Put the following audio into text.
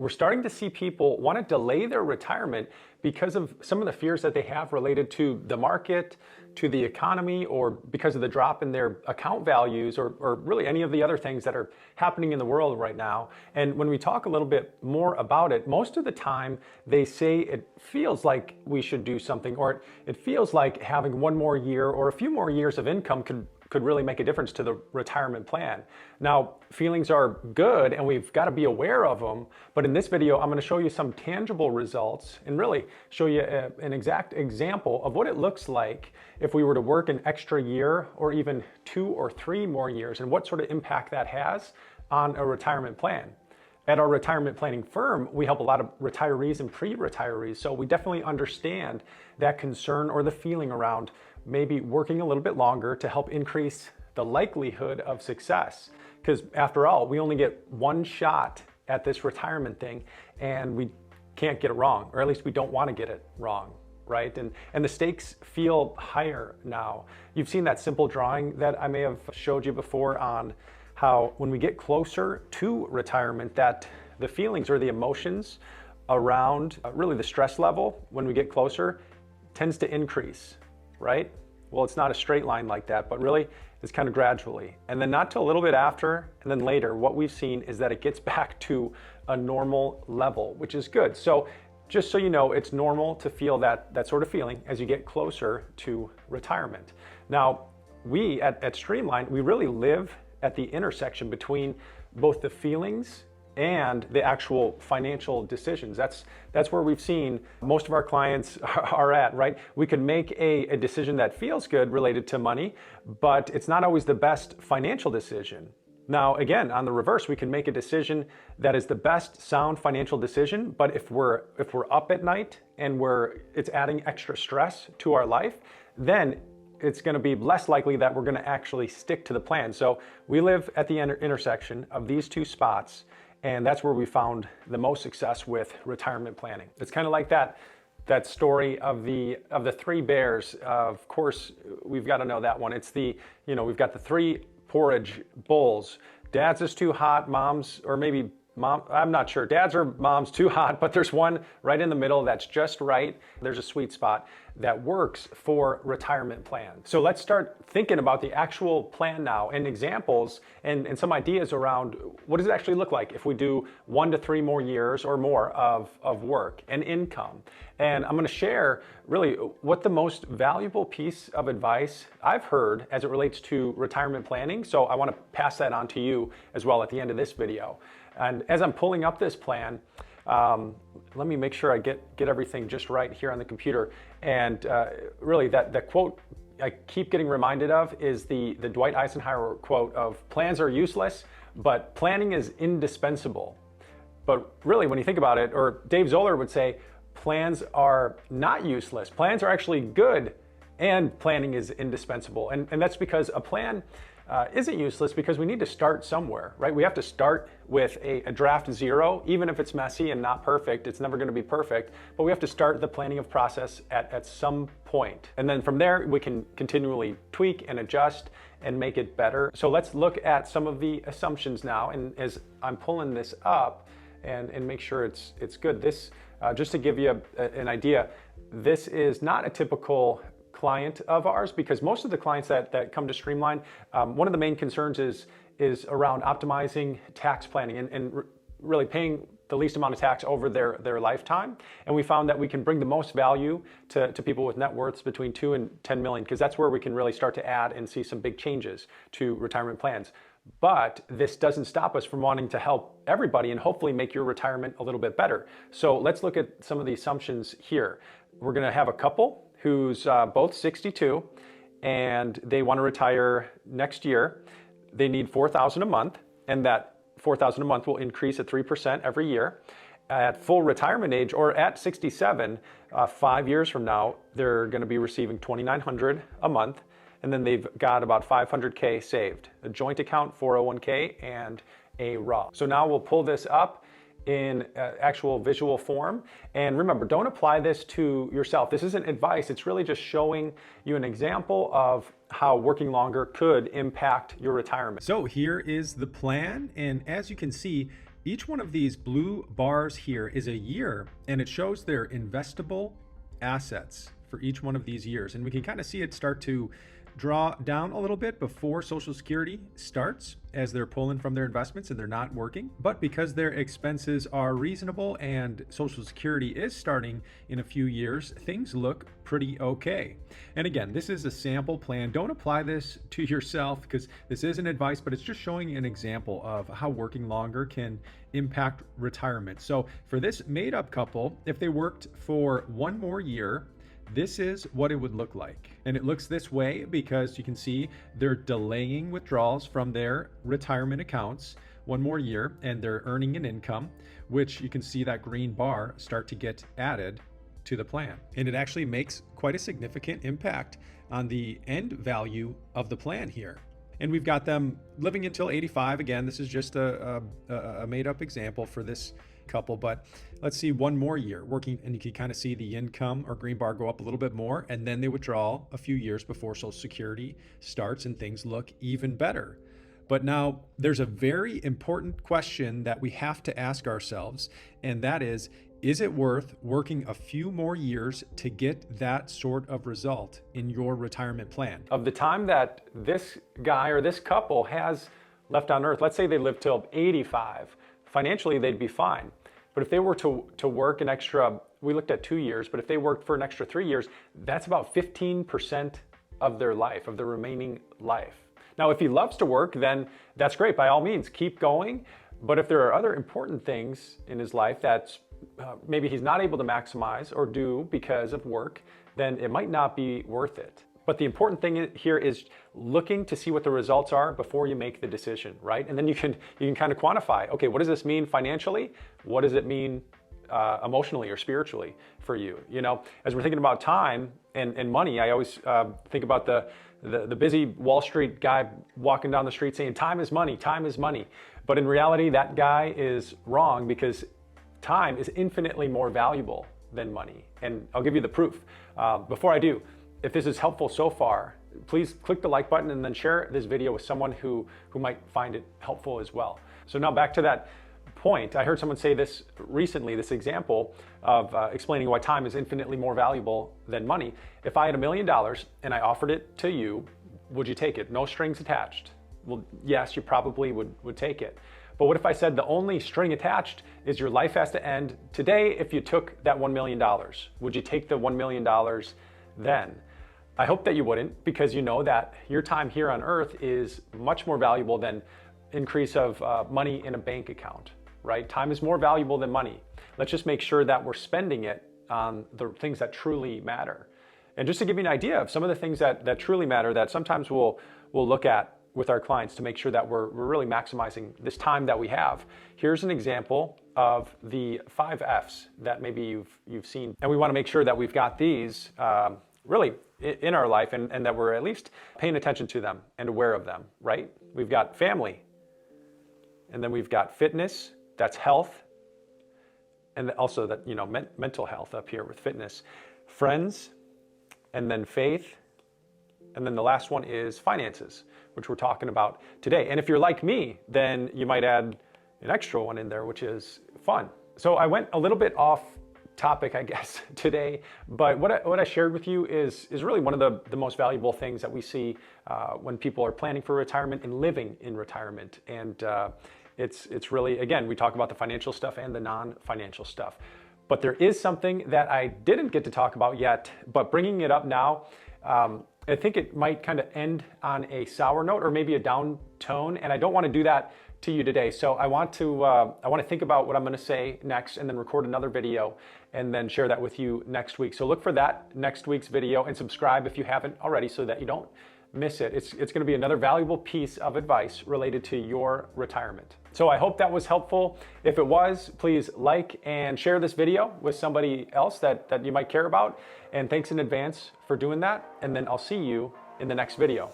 We're starting to see people want to delay their retirement because of some of the fears that they have related to the market, to the economy, or because of the drop in their account values, or really any of the other things that are happening in the world right now. And when we talk a little bit more about it, most of the time they say it feels like we should do something, or it feels like having one more year or a few more years of income could really make a difference to the retirement plan. Now, feelings are good and we've got to be aware of them, but in this video, I'm going to show you some tangible results and really show you an exact example of what it looks like if we were to work an extra year or even 2 or 3 more years, and what sort of impact that has on a retirement plan. At our retirement planning firm, we help a lot of retirees and pre-retirees, so we definitely understand that concern or the feeling around maybe working a little bit longer to help increase the likelihood of success. Because after all, we only get one shot at this retirement thing and we can't get it wrong, or at least we don't want to get it wrong, right? And the stakes feel higher now. You've seen that simple drawing that I may have showed you before on how when we get closer to retirement, that the feelings or the emotions around really the stress level when we get closer tends to increase, right? Well, it's not a straight line like that, but really it's kind of gradually. And then not till a little bit after, and then later, what we've seen is that it gets back to a normal level, which is good. So just so you know, it's normal to feel that sort of feeling as you get closer to retirement. Now, we at Streamline, we really live at the intersection between both the feelings and the actual financial decisions. That's where we've seen most of our clients are at, right? We could make a decision that feels good related to money, but it's not always the best financial decision. Now, again, on the reverse, we can make a decision that is the best sound financial decision, but if we're up at night and it's adding extra stress to our life, then it's going to be less likely that we're going to actually stick to the plan. So we live at the intersection of these two spots, and that's where we found the most success with retirement planning. It's kind of like that story of the 3 bears. Of course, we've got to know that one. It's we've got the 3 porridge bowls. Dad's is too hot, mom's, or maybe mom, I'm not sure. Dad's or mom's too hot, but there's one right in the middle that's just right. There's a sweet spot that works for retirement plan. So let's start thinking about the actual plan now, and examples and some ideas around what does it actually look like if we do 1 to 3 more years or more of work and income. And I'm going to share really what the most valuable piece of advice I've heard as it relates to retirement planning. So I want to pass that on to you as well at the end of this video. And as I'm pulling up this plan, let me make sure I get everything just right here on the computer. And really that quote I keep getting reminded of is the Dwight Eisenhower quote of plans are useless, but planning is indispensable. But really, when you think about it, or Dave Zoller would say, plans are not useless. Plans are actually good, and planning is indispensable. And that's because a plan isn't useless because we need to start somewhere, right? We have to start with a draft 0, even if it's messy and not perfect. It's never going to be perfect, but we have to start the planning of process at some point. And then from there, we can continually tweak and adjust and make it better. So let's look at some of the assumptions now. And as I'm pulling this up and make sure it's good, this, just to give you an idea, this is not a typical client of ours, because most of the clients that come to Streamline, one of the main concerns is around optimizing tax planning and really paying the least amount of tax over their lifetime. And we found that we can bring the most value to people with net worths between 2 and 10 million, because that's where we can really start to add and see some big changes to retirement plans. But this doesn't stop us from wanting to help everybody and hopefully make your retirement a little bit better. So let's look at some of the assumptions here. We're going to have a couple who's both 62 and they want to retire next year. They need $4,000 a month, and that $4,000 a month will increase at 3% every year. At full retirement age, or at 67, 5 years from now, they're going to be receiving $2,900 a month, and then they've got about $500K saved, a joint account, 401K, and a Roth. So now we'll pull this up in actual visual form. And remember, don't apply this to yourself. This isn't advice. It's really just showing you an example of how working longer could impact your retirement. So here is the plan. And as you can see, Each one of these blue bars here is a year, and it shows their investable assets for each one of these years. And we can kind of see it start to draw down a little bit before Social Security starts, as they're pulling from their investments and they're not working. But because their expenses are reasonable and Social Security is starting in a few years, things look pretty okay. And again, this is a sample plan. Don't apply this to yourself because this isn't advice, but it's just showing an example of how working longer can impact retirement. So for this made-up couple, if they worked for one more year, this is what it would look like. And it looks this way because you can see they're delaying withdrawals from their retirement accounts one more year, and they're earning an income, which you can see that green bar start to get added to the plan. And it actually makes quite a significant impact on the end value of the plan here. And we've got them living until 85. Again, this is just a made up example for this couple, but let's see one more year working, and you can kind of see the income or green bar go up a little bit more, and then they withdraw a few years before Social Security starts and things look even better. But now there's a very important question that we have to ask ourselves, and that is it worth working a few more years to get that sort of result in your retirement plan? Of the time that this guy or this couple has left on earth, let's say they live till 85, financially they'd be fine. But if they were to work an extra, we looked at 2 years, but if they worked for an extra 3 years, that's about 15% of their life, of their remaining life. Now, if he loves to work, then that's great. By all means, keep going. But if there are other important things in his life that's maybe he's not able to maximize or do because of work, then it might not be worth it. But the important thing here is looking to see what the results are before you make the decision, right? And then you can kind of quantify, okay, what does this mean financially? What does it mean emotionally or spiritually for you? You know, as we're thinking about time and money, I always think about the busy Wall Street guy walking down the street saying, time is money, time is money. But in reality, that guy is wrong because time is infinitely more valuable than money. And I'll give you the proof. Before I do, if this is helpful so far, please click the like button and then share this video with someone who might find it helpful as well. So now back to that point, I heard someone say this recently, this example of explaining why time is infinitely more valuable than money. If I had $1 million and I offered it to you, would you take it? No strings attached. Well, yes, you probably would take it. But what if I said the only string attached is your life has to end today if you took that $1 million? Would you take the $1 million then? I hope that you wouldn't, because you know that your time here on earth is much more valuable than increase of money in a bank account, right? Time is more valuable than money. Let's just make sure that we're spending it on the things that truly matter. And just to give you an idea of some of the things that truly matter that sometimes we'll look at with our clients to make sure that we're really maximizing this time that we have. Here's an example of the 5 F's that maybe you've seen. And we want to make sure that we've got these really in our life and that we're at least paying attention to them and aware of them, right? We've got family, and then we've got fitness, that's health, and also that, you know, mental health up here with fitness, friends, and then faith, and then the last one is finances, which we're talking about today. And if you're like me, then you might add an extra one in there, which is fun. So I went a little bit off topic, I guess, today, but what I shared with you is really one of the most valuable things that we see when people are planning for retirement and living in retirement. And it's really, again, we talk about the financial stuff and the non-financial stuff. But there is something that I didn't get to talk about yet, but bringing it up now, I think it might kind of end on a sour note or maybe a down tone, and I don't want to do that to you today. So I want to think about what I'm going to say next and then record another video and then share that with you next week. So look for that next week's video and subscribe if you haven't already so that you don't miss it. It's going to be another valuable piece of advice related to your retirement. So I hope that was helpful. If it was, please like and share this video with somebody else that you might care about. And thanks in advance for doing that. And then I'll see you in the next video.